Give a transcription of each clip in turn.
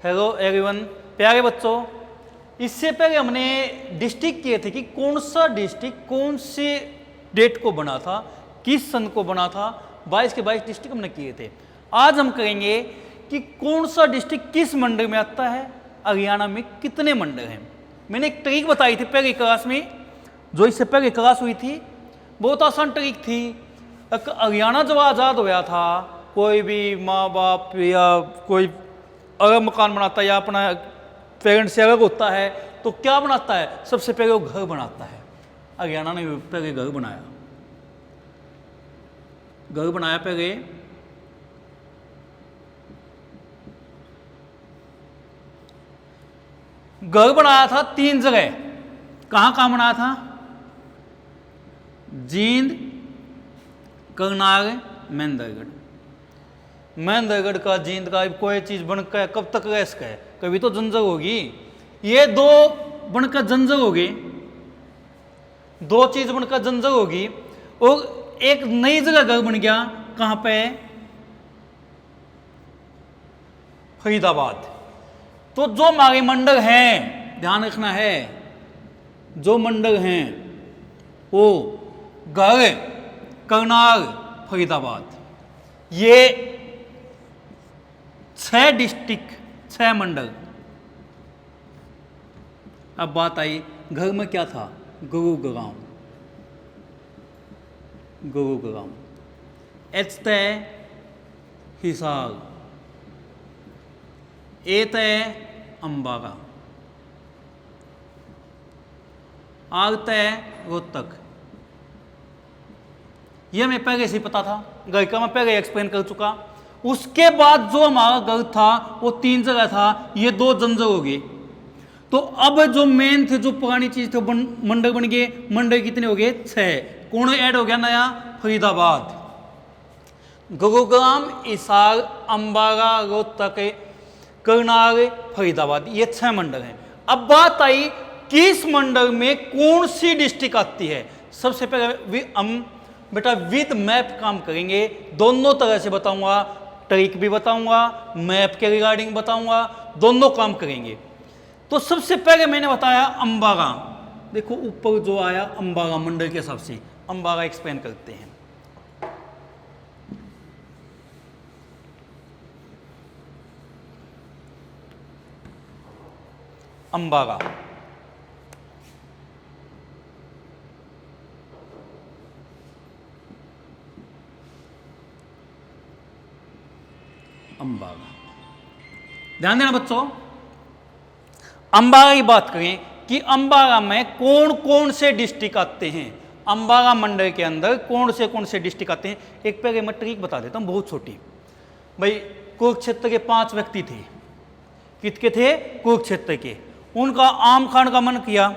Hello everyone, प्यारे बच्चों, इससे पहले हमने डिस्ट्रिक्ट किए थे कि कौन सा डिस्ट्रिक्ट कौन से डेट को बना था, किस सन को बना था। 22 के 22 डिस्ट्रिक्ट हमने किए थे। आज हम करेंगे कि कौन सा डिस्ट्रिक्ट किस मंडल में आता है, हरियाणा में कितने मंडल हैं। मैंने एक ट्रिक बताई थी पहले क्लास में, जो इससे पहले क्लास हुई थी, बहुत आसान ट्रिक थी। हरियाणा जब आज़ाद होया था, कोई भी माँ बाप या कोई अलग मकान बनाता है या अपना पेरेंट्स से अलग होता है तो क्या बनाता है, सबसे पहले वो घर बनाता है। हरियाणा ने पहले घर बनाया पहले। घर बनाया था 3 जगह। कहाँ बनाया था? जींद, करनाल, महेंद्रगढ़। महेंद्रगढ़ का, जींद का कोई चीज बनकर कब तक रह सके, कभी तो जंजर होगी। ये 2 बनकर जंजर होगी, 2 चीज बनकर जंजर होगी और एक नई जगह घर बन गया। कहां पे? फरीदाबाद। तो जो हमारे मंडल हैं, ध्यान रखना है, जो मंडल हैं वो घर, करनाल, फरीदाबाद, ये 6 डिस्ट्रिक्ट, 6 मंडल। अब बात आई घर में क्या था? गुरुग्राम। एच तय हिसार, ए तय अंबाला, आर तय रोहतक। यह मैं पहले से पता था, घर का मैं पहले एक्सप्लेन कर चुका। उसके बाद जो हमारा घर था वो 3 जगह था, ये 2 जंजर हो गए। तो अब जो मेन थे, जो पुरानी चीज थे, मंडल बन गए। मंडल कितने हो गए? 6। कौन ऐड हो गया नया? फरीदाबाद, गुरुग्राम, हिसार, अंबाला, रोहतक, करनाल, फरीदाबाद, ये 6 मंडल हैं। अब बात आई किस मंडल में कौन सी डिस्ट्रिक्ट आती है। सबसे पहले हम बेटा विद मैप काम करेंगे, दोनों तरह से बताऊंगा, ट्रिक भी बताऊंगा, मैप के रिगार्डिंग बताऊंगा, दोनों काम करेंगे। तो सबसे पहले मैंने बताया अंबाला। देखो ऊपर जो आया अंबाला मंडल के हिसाब से, अंबाला एक्सप्लेन करते हैं। अंबाला, अंबाला, ध्यान देना बच्चों। अंबाला की बात करें कि अंबाला में कौन कौन से डिस्ट्रिक्ट आते हैं, अंबाला मंडल के अंदर कौन से डिस्ट्रिक्ट आते हैं। एक पहले मैं ट्रिक बता देता हूं, बहुत छोटी। भाई कुरुक्षेत्र के 5 व्यक्ति थे। कितने थे? कुरुक्षेत्र के। उनका आम खाने का मन किया।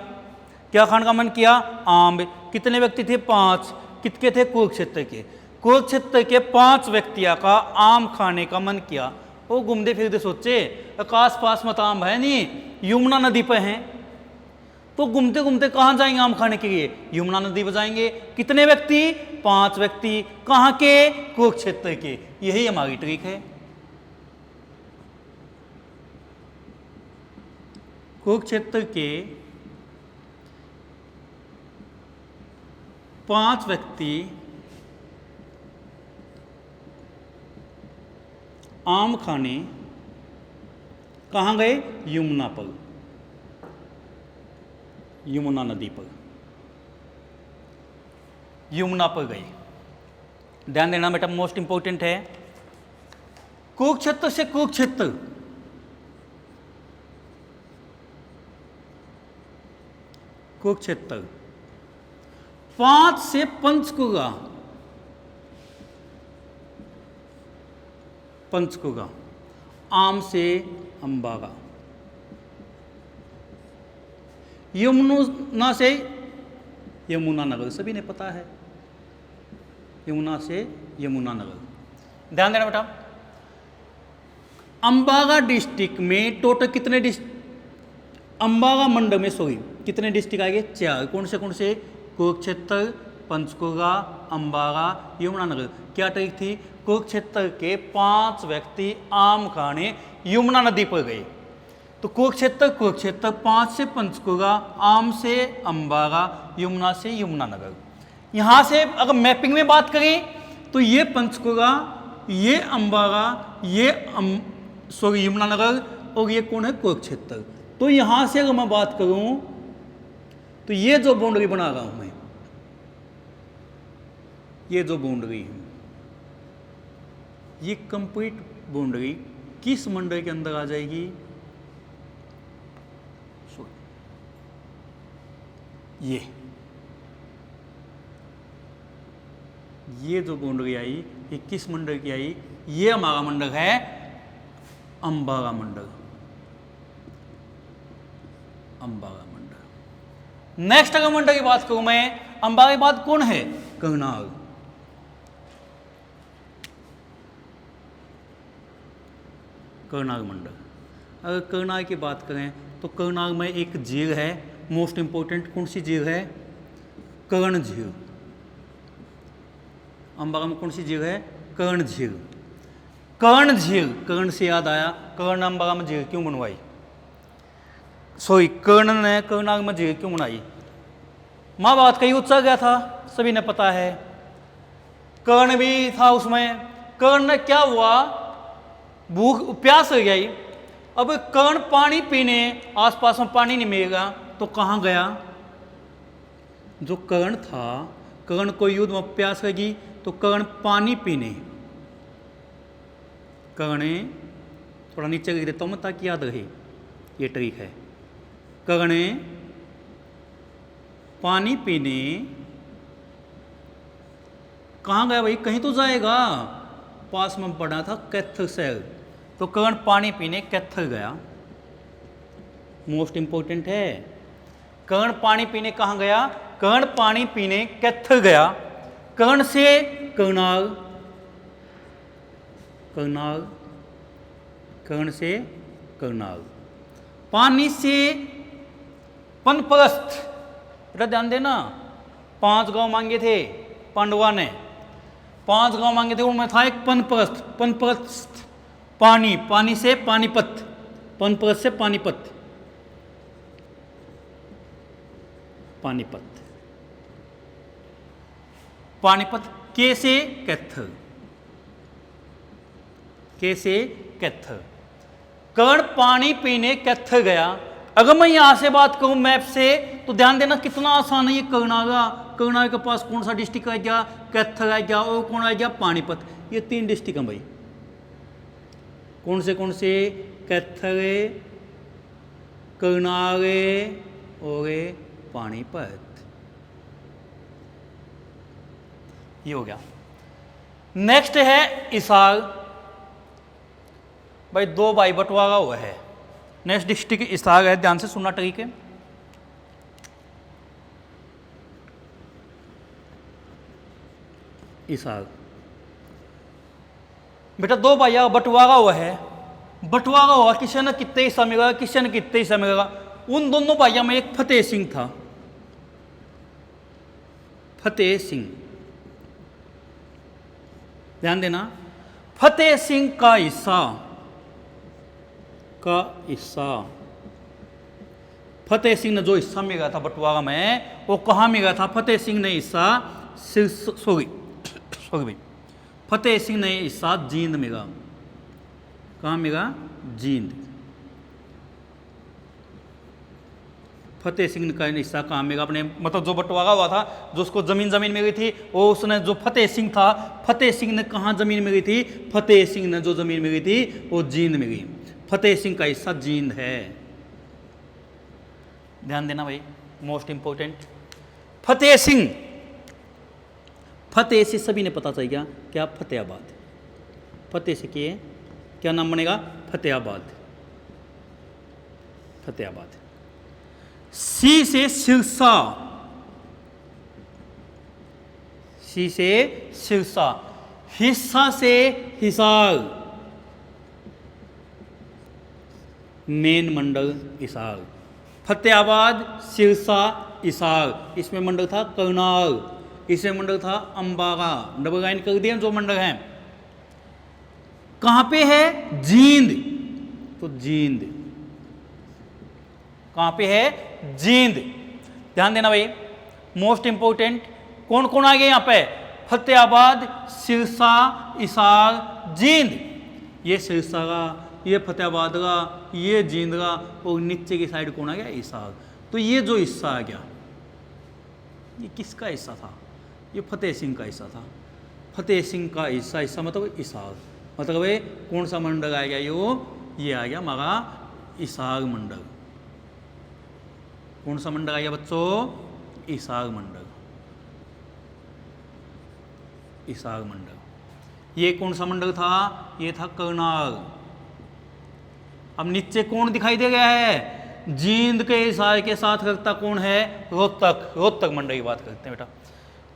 क्या खाने का मन किया? आम। कितने व्यक्ति थे? 5। कितने थे? कुरुक्षेत्र के। कुरुक्षेत्र के 5 व्यक्तियों का आम खाने का मन किया। वो घूमते फिरते सोचे आकाश पास मत आम है नहीं, यमुना नदी पर हैं, तो घूमते घूमते कहाँ जाएंगे आम खाने के लिए? यमुना नदी पर जाएंगे। कितने व्यक्ति? 5 व्यक्ति। कहाँ के? कुरुक्षेत्र के। यही हमारी ट्रिक है। कुरुक्षेत्र के 5 व्यक्ति आम खाने कहाँ गए? यमुना पर, यमुना नदी पर, यमुना पर गए। ध्यान देना बेटा, मोस्ट इंपॉर्टेंट है। कुरुक्षेत्र से कुरुक्षेत्र, कुरुक्षेत्र 5 से पंचकुला, पंचकुला, आम से अंबाला, यमुना से यमुना नगर, सभी ने पता है, यमुना से यमुना नगर। ध्यान देना बेटा, अंबाला डिस्ट्रिक्ट में टोटल कितने अंबाला मंडल में कितने डिस्ट्रिक्ट आएंगे? 4। कौन से? कुरुक्षेत्र, पंचकुला, अंबाला, यमुनानगर। क्या तारीख थी? कुरुक्षेत्र के 5 व्यक्ति आम खाने यमुना नदी पर गए। तो कुरुक्षेत्र 5 से पंचकुला, आम से अंबाला, यमुना से यमुनानगर। यहाँ से अगर मैपिंग में बात करें तो ये पंचकुला, ये अंबाला, ये यमुनानगर और ये कौन है कुरुक्षेत्र। तो यहाँ से अगर मैं बात करूँ तो ये जो बाउंड्री बना रहा हूँ मैं, ये जो बाउंड्री है, ये कंप्लीट बाउंड्री किस मंडल के अंदर आ जाएगी? ये जो बाउंड्री आई ये किस मंडल की आई? ये हमारा मंडल है अंबाला मंडल। अंबाला मंडल। नेक्स्ट अगर मंडल की बात करूं मैं, अंबाला के बाद कौन है? करनाल। करनाल मंडल। अगर करनाल की बात करें तो करनाल में एक झील है, मोस्ट इंपोर्टेंट। कौन सी झील है? कर्ण झील। अंबाला में कौन सी झील है? कर्ण झील। कर्ण झील, कर्ण से याद आया, कर्ण अंबाला में झील क्यों बनवाई? सॉरी, कर्ण ने करनाल में झील क्यों बनाई? महाभारत का युद्ध चल गया था, सभी ने पता है। कर्ण भी था उसमें। कर्ण ने क्या हुआ, भूख प्यास लग गई। अब कर्ण पानी पीने, आसपास में पानी नहीं मिलेगा तो कहाँ गया? जो कर्ण था, कर्ण को युद्ध में प्यास लगी तो कर्ण पानी पीने, कर्ण थोड़ा नीचे लिख देता हूँ मैं ताकि याद रहे, ये ट्रिक है। कर्ण पानी पीने कहाँ गया भाई? कहीं तो जाएगा, पास में पड़ा था कैथल शहर, तो कर्ण पानी पीने कैथल गया। मोस्ट इंपोर्टेंट है। कर्ण पानी पीने कहाँ गया? कर्ण पानी पीने कैथल गया। कर्ण से करनाल, करनाल, कर्ण से करनाल। पानी से पनपरस्त। बेटा ध्यान देना, 5 गांव मांगे थे पांडवा ने, 5 गांव मांगे थे, उनमें था एक पनपरस्त। पनपरस्त पानी, पानी से पानीपत, पनपरस्त से पानीपत, पानीपत। पानीपत के से कैथल, के से कैथल। कर्ण पानी पीने कैथल गया। अगर मैं यहां से बात करूं मैप से तो ध्यान देना कितना आसान है ये करनागा। करनाल के पास कौन सा डिस्ट्रिक्ट आ गया? कैथल आ गया, और कौन आ गया? पानीपत। ये 3 डिस्ट्रिक्ट हैं भाई। कौन से? कैथल, करनाल और पानीपत। ये हो गया। नेक्स्ट है हिसार। भाई 2 बाई बंटवारा हुआ है। नेक्स्ट डिस्ट्रिक्ट हिसार है, ध्यान से सुनना ट्रिक है। हिसार बेटा 2 भाइयों का बंटवारा हुआ है। बंटवारा हुआ, किसी ने कितने हिस्सा मिलेगा, किसी ने कितने हिस्सा मिलेगा। उन दोनों भाइयों में एक फतेह सिंह था। फतेह सिंह, ध्यान देना, फतेह सिंह का हिस्सा, फतेह सिंह ने जो हिस्सा मिला था बंटवारा में, वो कहाँ मिला था? फतेह सिंह ने हिस्सा सॉरी भाई, फतेह सिंह ने हिस्सा जींद मिला। कहाँ मिला? जींद। फतेह सिंह का हिस्सा कहाँ मिला? अपने मतलब जो बंटवारा हुआ था, जो उसको जमीन मिली थी, वो उसने, जो फतेह सिंह था, फतेह सिंह ने कहाँ जमीन मिली थी? फतेह सिंह ने जो जमीन मिली थी वो जींद मिली। फतेह सिंह का हिस्सा जींद है। ध्यान देना भाई, मोस्ट इंपोर्टेंट। फतेह सिंह, फतेह से सभी ने पता चल गया क्या? फतेहाबाद। फतेह से क्या नाम बनेगा? फतेहाबाद। फतेहाबाद। सी से सिरसा, सी से सिरसा। हिस्सा से हिसार, मेन मंडल हिसार। फतेहाबाद, सिरसा, हिसार। इसमें मंडल था करनाल, इसमें मंडल था अंबाला। डबल लाइन कर दिया जो मंडल हैं। कहां पे है? जींद। तो जींद, कहाँ पे है? जींद। ध्यान देना भाई, मोस्ट इंपोर्टेंट। कौन कौन आ गया यहाँ पे? फतेहाबाद, सिरसा, हिसार, जींद। ये सिरसा का, ये फतेहाबाद का, ये जींद का, और नीचे की साइड कौन आ गया? हिसार। तो ये जो हिस्सा आ गया, ये किसका हिस्सा था? ये फतेह सिंह का हिस्सा था। फतेह सिंह का हिस्सा मतलब हिसार। मतलब ये कौन सा मंडल आ गया? ये आ गया हमारा हिसार मंडल। कौन सा मंडल आ गया बच्चों? हिसार मंडल। हिसार मंडल। ये कौन सा मंडल था? ये था करनाल। अब नीचे कौन दिखाई दे गया है? जींद के हिसार के साथ लगता कौन है? रोहतक। रोहतक मंडल की बात करते हैं बेटा।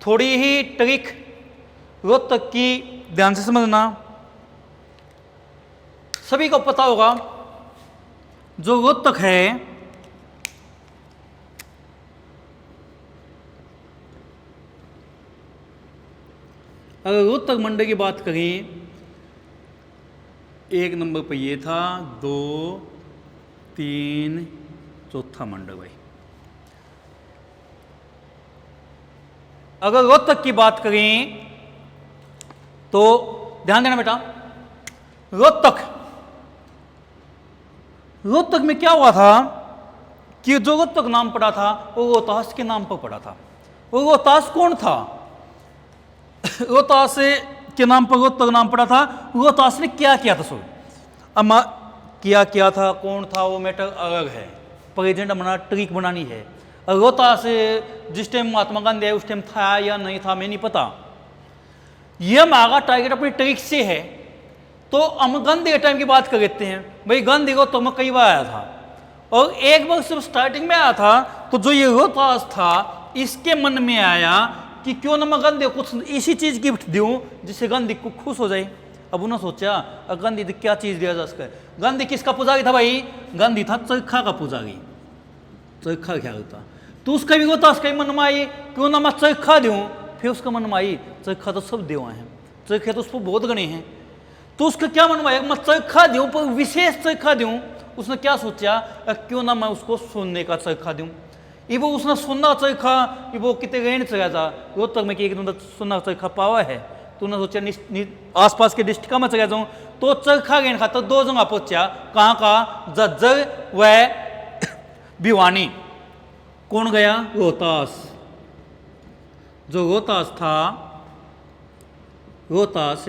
थोड़ी ही ट्रिक रोहतक की ध्यान से समझना। सभी को पता होगा जो रोहतक है, अगर रोहतक मंडल की बात करें, एक नंबर पर ये था, 2, 3, चौथा मंडल भाई। अगर रोहतक की बात करें तो ध्यान देना बेटा, रोहतक में क्या हुआ था कि जो रोहतक नाम पड़ा था वो रोहतास के नाम पर पड़ा था। वो रोहतास कौन था? रोहतास के नाम पर रोहतक नाम पड़ा था। रोहतास ने क्या किया था? अब क्या था, कौन था, वो मैटर अलग है। प्रेजेंट हमारा ट्रिक बनानी है। रोहतास जिस टाइम महात्मा गांधी है उस टाइम था या नहीं था, मैं नहीं पता। ये हमारा टारगेट अपनी ट्रिक से है। तो हम गांधी के टाइम की बात कर लेते हैं भाई। गांधी को तो मैं कई बार आया था, और एक बार जब स्टार्टिंग में आया था तो जो ये रोहतास था इसके मन में आया कि क्यों ना मैं गांधी को कुछ इसी चीज गिफ्ट दूं जिससे गांधी को खुश हो जाए। अब उन्होंने सोचा गांधी को क्या चीज दिया जा सके। गांधी किसका पुजारी था भाई? गांधी था चरखा का पुजारी। चरखा क्या होता, तो उसका भी रोहतास का मन में आई क्यों ना मैं चरखा दूं। फिर उसका मन में आई चरखा तो सब देवा है, चरखे तो उस पर बहुत गणे हैं। तो उसका क्या मन में आया, मैं चरखा दूं पर विशेष चरखा दूं। उसने क्या सोचा, क्यों ना मैं उसको सोने का चरखा दूं। ये वो उसने सोना चरखा, ये वो कितने रेंट चला था रोहतक में कि एक सोना चरखा पावा है। तो उन्होंने सोचा आसपास के डिस्ट्रिक्ट में चला जाऊं। तो चरखा रेंट खाता 2 जगह पहुंचा। कहाँ का? झज्जर व भिवानी। कौन गया? रोहतास। जो रोहतास था, रोहतास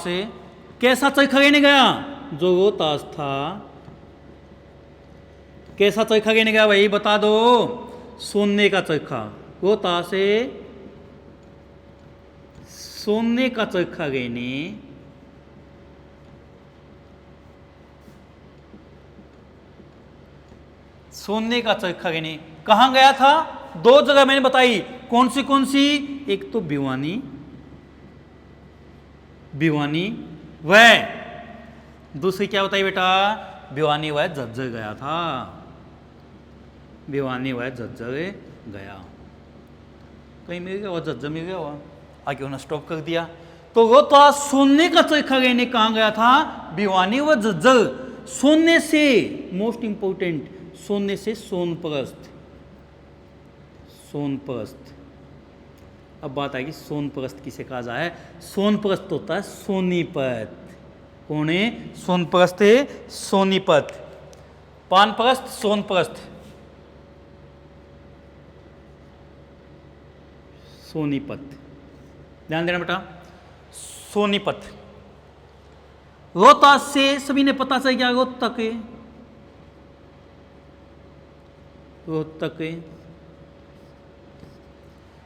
से कैसा चरखा लेने गया? जो रोहतास था कैसा चरखा लेने गया भाई? बता दो। सोने का चरखा। रोहतास से सोने का चरखा लेने कहाँ गया था? 2 जगह मैंने बताई। कौन सी? एक तो भिवानी व दूसरी क्या बताई बेटा? भिवानी व झज्जर गया था। भिवानी व झज्जर गया। कहीं मिल गया हुआ? झज्जर मिल गया हुआ, आगे उन्होंने स्टॉप कर दिया। तो वो तो सोने का चरखा लेने कहाँ गया था? भिवानी व झज्जर। सोने से, मोस्ट इंपोर्टेंट, सोने से सोनपरस्त। अब बात आएगी सोनपरस्त किसे कहा जाए? सोनपरस्त होता है सोनीपत। कौन है? सोनपरस्त है सोनीपत। पानपरस्त, सोनपरस्त, सोनीपत। ध्यान देना बेटा, सोनीपत। रोहतास से सभी ने पता चल गया रोहतक।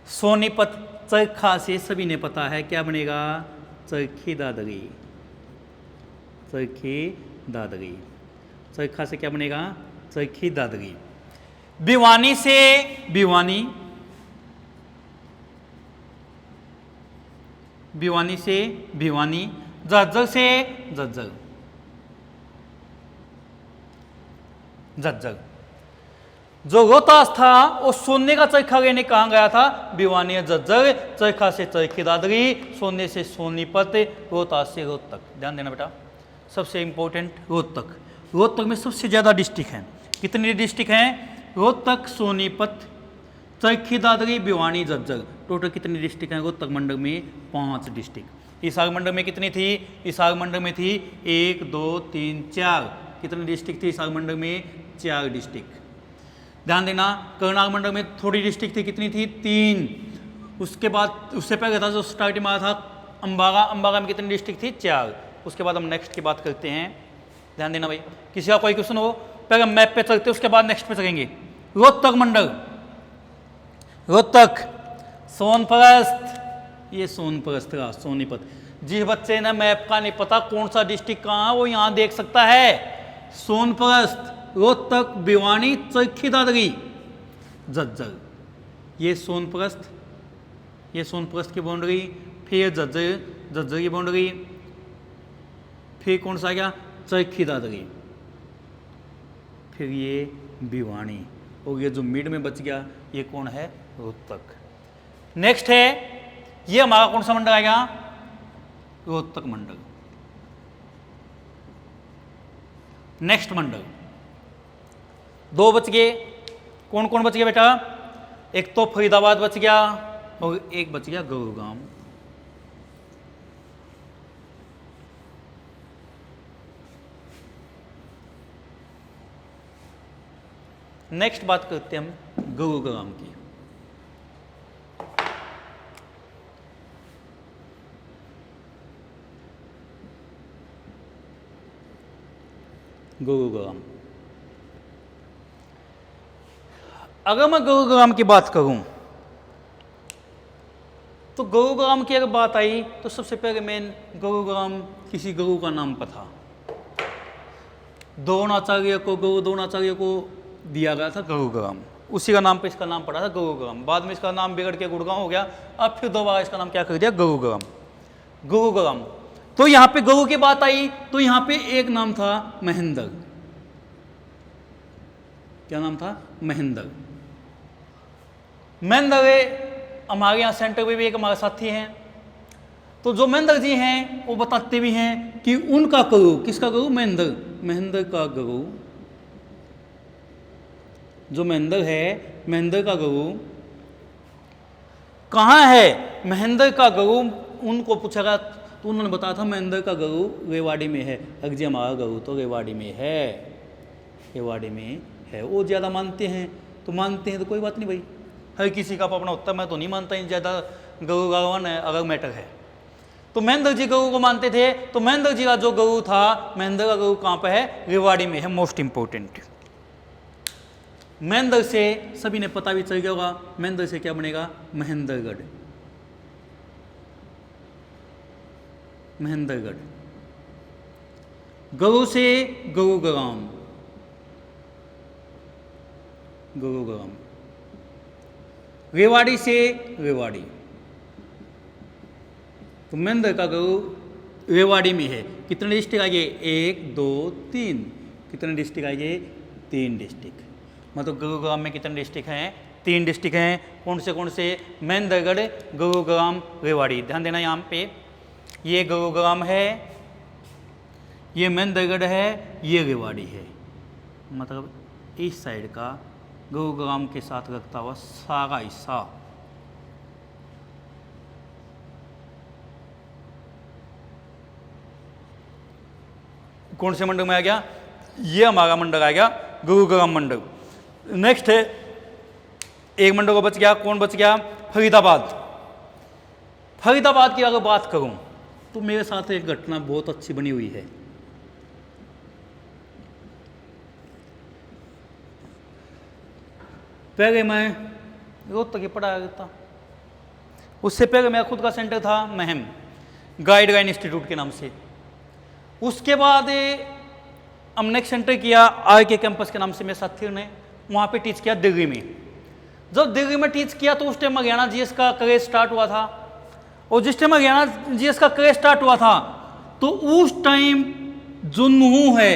सोनीपत चरखा से सभी ने पता है क्या बनेगा? चरखी दादरी। चरखा से क्या बनेगा? चरखी दादरी। भिवानी से भिवानी, झज्जर से झज्जर। जो रोहतास था वो सोने का चरखा लेने कहाँ गया था? भिवानी झज्जर। चरखा से चरखी दादरी, सोने से सोनीपत, रोहतास से रोहतक। ध्यान देना बेटा। सबसे इंपॉर्टेंट रोहतक। रोहतक में सबसे ज़्यादा डिस्ट्रिक्ट हैं। कितनी डिस्ट्रिक्ट हैं? रोहतक, सोनीपत, चरखी दादरी, भिवानी, झज्जर। टोटल कितनी डिस्ट्रिक्ट हैं रोहतक मंडल में? 5 डिस्ट्रिक्ट। हिसार मंडल में कितनी थी? हिसार मंडल में थी 1 2 3 4। कितनी डिस्ट्रिक्ट थी हिसार मंडल में? 4 डिस्ट्रिक्ट। ध्यान देना, करनाल मंडल में थोड़ी डिस्ट्रिक्ट थी, कितनी थी? 3। उसके बाद उससे पहले था जो स्टार्टिंग में आया था अम्बागा। अम्बागा में कितनी डिस्ट्रिक्ट थी? 4। उसके बाद हम नेक्स्ट की बात करते हैं। ध्यान देना भाई, किसी का कोई क्वेश्चन हो पहले मैप पे चलते उसके बाद नेक्स्ट पे चलेंगे। रोहतक मंडल, रोहतक, सोनपरस्त, ये सोनपरस्त का सोनीपत। जिस बच्चे ने मैप का नहीं पता कौन सा डिस्ट्रिक्ट कहाँ है वो यहाँ देख सकता है। सोनपरस्त, रोहतक, भिवानी, चरखी दादरी, झज्जर। ये सोनपरस्त, ये सोनपरस्त की बाउंड्री, फिर झज्जर, झज्जर की बाउंड्री, फिर कौन सा आ गया? चरखी दादरी, फिर ये भिवानी, और ये जो मिड में बच गया ये कौन है? रोहतक। नेक्स्ट है ये हमारा कौन सा मंडल आएगा? रोहतक मंडल। नेक्स्ट मंडल 2 बच गए। कौन कौन बच गया बेटा? एक तो फरीदाबाद बच गया और एक बच गया गुरुग्राम। नेक्स्ट बात करते हैं हम गुरुग्राम की। गुरुग्राम, अगर मैं गुरुग्राम की बात करूं तो गुरुग्राम की अगर बात आई तो सबसे पहले मेन गुरुग्राम किसी गुरु का नाम पर था। द्रोणाचार्य को दिया गया था गुरुग्राम, उसी का नाम पे इसका नाम पड़ा था गुरुग्राम। बाद में इसका नाम बिगड़ के गुड़गांव हो गया। अब फिर दोबारा इसका नाम क्या कर दिया? गुरुग्राम। गुरुग्राम। तो यहाँ पे गुरु की बात आई तो यहाँ पे एक नाम था महेंद्र। क्या नाम था? महेंद्र। महेंद्र हमारे यहाँ सेंटर में भी एक हमारे साथी हैं। तो जो महेंद्र जी हैं वो बताते भी हैं कि उनका गुरु, किसका गुरु? महेंद्र। महेंद्र का गुरु, जो महेंद्र है, महेंद्र का गुरु कहाँ है? महेंद्र का गुरु उनको पूछा गया तो उन्होंने बताया था महेंद्र का गुरु रेवाड़ी में है। अगर जी हमारा गुरु तो रेवाड़ी में है, रेवाड़ी में है। वो ज़्यादा मानते हैं तो मानते हैं तो कोई बात नहीं भाई, हर किसी का अपना होता है। मैं तो नहीं मानता ज़्यादा गुरु गावन है अलग मैटर है। तो महेंद्र जी गुरु को मानते थे। तो महेंद्र जी का जो गुरु था, महेंद्र का गुरु कहाँ पर है? रेवाड़ी में है। मोस्ट इंपोर्टेंट, महेंद्र से सभी ने पता भी चल गया होगा, महेंद्र से क्या बनेगा? महेंद्रगढ़। महेंद्रगढ़। गुरु से गुरुग्राम, गुरुग्राम। रेवाड़ी से रेवाड़ी। तो महेंद्र का गुरु रेवाड़ी में है। कितने डिस्ट्रिक्ट आ गए? 1 2 3। कितने डिस्ट्रिक्ट आ गए? 3 डिस्ट्रिक्ट। मतलब गुरुग्राम में कितने डिस्ट्रिक्ट हैं? 3 डिस्ट्रिक्ट हैं। कौन से? महेंद्रगढ़, गुरुग्राम, रेवाड़ी। ध्यान देना यहाँ पे, ये गुरुग्राम है, ये महेंद्रगढ़ है, ये रेवाड़ी है। मतलब इस साइड का गुरुग्राम के साथ रखता हुआ सारा हिस्सा कौन से मंडल में आ गया? ये हमारा मंडल आ गया गुरुग्राम मंडल। नेक्स्ट है एक मंडल को बच गया। कौन बच गया? फरीदाबाद। फरीदाबाद की अगर बात करूं तो मेरे साथ एक घटना बहुत अच्छी बनी हुई है। पहले मैं रोहतक ही पढ़ाया था, उससे पहले मेरा खुद का सेंटर था महम, गाइडलाइन इंस्टीट्यूट के नाम से। उसके बाद हमने एक सेंटर किया आर के कैंपस के नाम से, मेरे साथियों ने वहाँ पे टीच किया दिल्ली में। जब दिल्ली में टीच किया तो उस टाइम हरियाणा जीएस का क्रेज स्टार्ट हुआ था। और जिस टाइम हरियाणा जीएस का क्रेज स्टार्ट हुआ था तो उस टाइम जो नुहू है,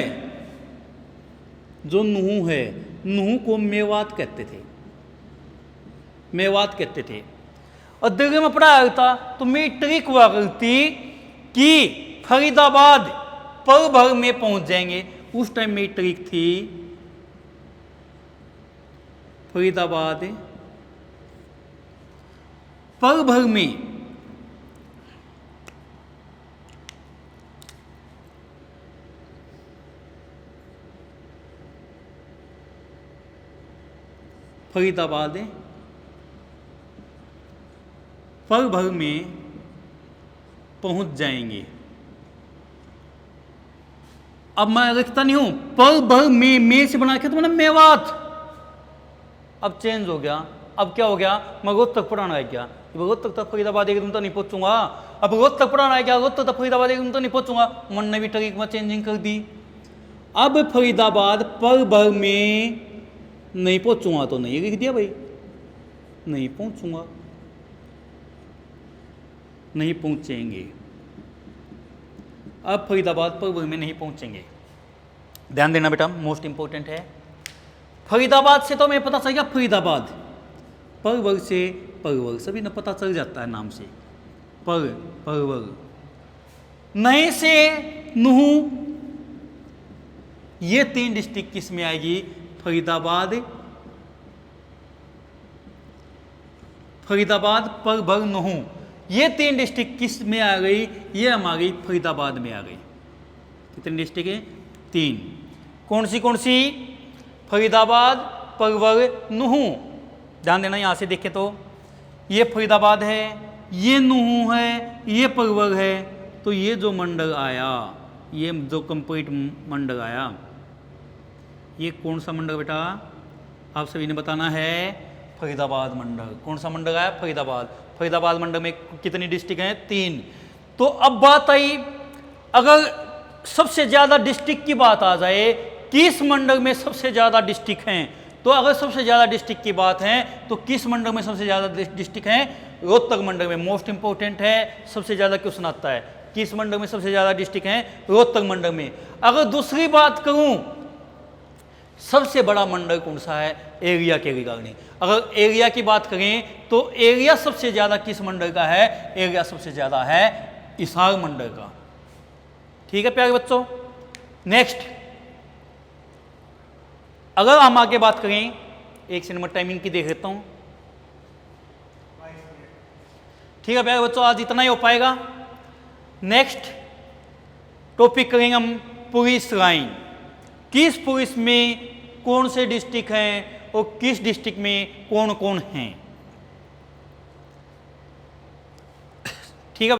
नुहू को मेवात कहते थे, मेवात कहते थे। और दिल्ली में पढ़ाया था तो मेरी ट्रिक हुआ करती कि फरीदाबाद पल भर में पहुंच जाएंगे। उस टाइम मेरी तारीख थी फरीदाबाद पल भर में फरीदाबाद पल भर में पहुंच जाएंगे। अब मैं लिखता नहीं हूं, पल भर में से बना के तो मैंने मेवात। अब चेंज हो गया, अब क्या हो गया, मैं रोहतक पढ़ाना है क्या, रोहतक तक फरीदाबाद एक दिन तो नहीं पहुंचूंगा। अब रोहतक पढ़ाना है क्या, रोहतक तक फरीदाबाद एक दिन तो नहीं पहुंचूंगा। मन ने भी तारीख में चेंजिंग कर दी। अब फरीदाबाद पल भर में नहीं पहुंचूंगा तो नहीं लिख दिया भाई, नहीं पहुंचूंगा, नहीं पहुंचेंगे। अब फरीदाबाद पल भर में नहीं पहुंचेंगे। ध्यान देना बेटा, मोस्ट इंपॉर्टेंट है। फरीदाबाद से तो मैं पता चल गया फरीदाबाद, परवर से परवर सभी ना पता चल जाता है नाम से, परवर। नए से नुहू, ये 3 डिस्ट्रिक्ट किस में आएगी, फरीदाबाद, परवर, नुहू, ये 3 डिस्ट्रिक्ट किस में आ गई, ये हमारी फरीदाबाद में आ गई। कितनी डिस्ट्रिक्ट है, 3। कौन सी, फरीदाबाद, परवर, नुहू। ध्यान देना, यहां से देखे तो ये फरीदाबाद है, ये नुहू है, ये परवर है। तो ये जो मंडल आया, ये जो कंप्लीट मंडल आया, ये कौन सा मंडल बेटा, आप सभी ने बताना है, फरीदाबाद मंडल। कौन सा मंडल आया, फरीदाबाद मंडल में कितनी डिस्ट्रिक्ट हैं, 3। तो अब बात आई, अगर सबसे ज्यादा डिस्ट्रिक्ट की बात आ जाए, किस मंडल में सबसे ज्यादा डिस्ट्रिक्ट हैं, तो अगर सबसे ज्यादा डिस्ट्रिक्ट की बात है तो किस मंडल में सबसे ज्यादा डिस्ट्रिक्ट हैं, रोहतक मंडल में। मोस्ट इंपॉर्टेंट है, सबसे ज्यादा क्वेश्चन आता है, किस मंडल में सबसे ज्यादा डिस्ट्रिक्ट हैं, रोहतक मंडल में। अगर दूसरी बात करूं, सबसे बड़ा मंडल कौन सा है, एरिया के रिगार्डिंग। अगर एरिया की बात करें तो एरिया सबसे ज्यादा किस मंडल का है, एरिया सबसे ज्यादा है हिसार मंडल का। ठीक है प्यारे बच्चों। नेक्स्ट, अगर हम आगे बात करें, एक सेकंड में टाइमिंग की देख लेता हूं। ठीक है प्यारे बच्चों, आज इतना ही हो पाएगा। नेक्स्ट टॉपिक करेंगे हम पुलिस लाइन। किस पुलिस में कौन से डिस्ट्रिक्ट हैं और किस डिस्ट्रिक्ट में कौन कौन हैं।